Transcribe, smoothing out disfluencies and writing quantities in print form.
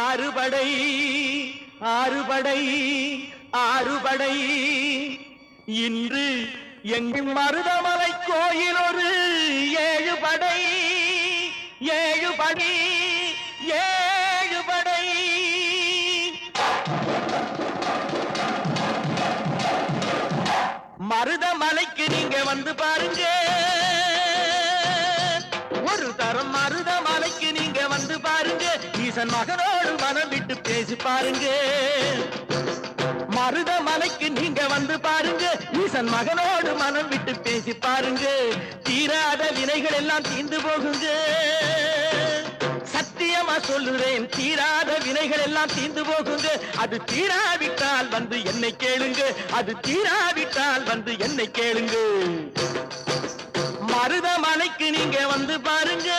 ஆறுபடை ஆறுபடை ஆறுபடை இன்று எங்கும் மருதமலை கோயில் ஒரு 7 படை 7 படை 7 படை மருதமலைக்கு நீங்க வந்து பாருங்க ஒரு தரம் மருதமலைக்கு நீங்க வந்து பாருங்க ஈசன் மகனோடு மனம் விட்டு பேசி பாருங்க மருதமலைக்கு நீங்க வந்து பாருங்க ஈசன் மகனோடு மனம் விட்டு பேசி பாருங்க தீராத வினைகள் எல்லாம் தீர்ந்து போகுங்க சத்தியமா சொல்லுறேன் தீராத வினைகள் எல்லாம் தீர்ந்து போகுங்க அது தீராவிட்டால் வந்து என்னை கேளுங்க அது தீராவிட்டால் வந்து என்னை கேளுங்க மருதமலைக்கு நீங்க வந்து பாருங்க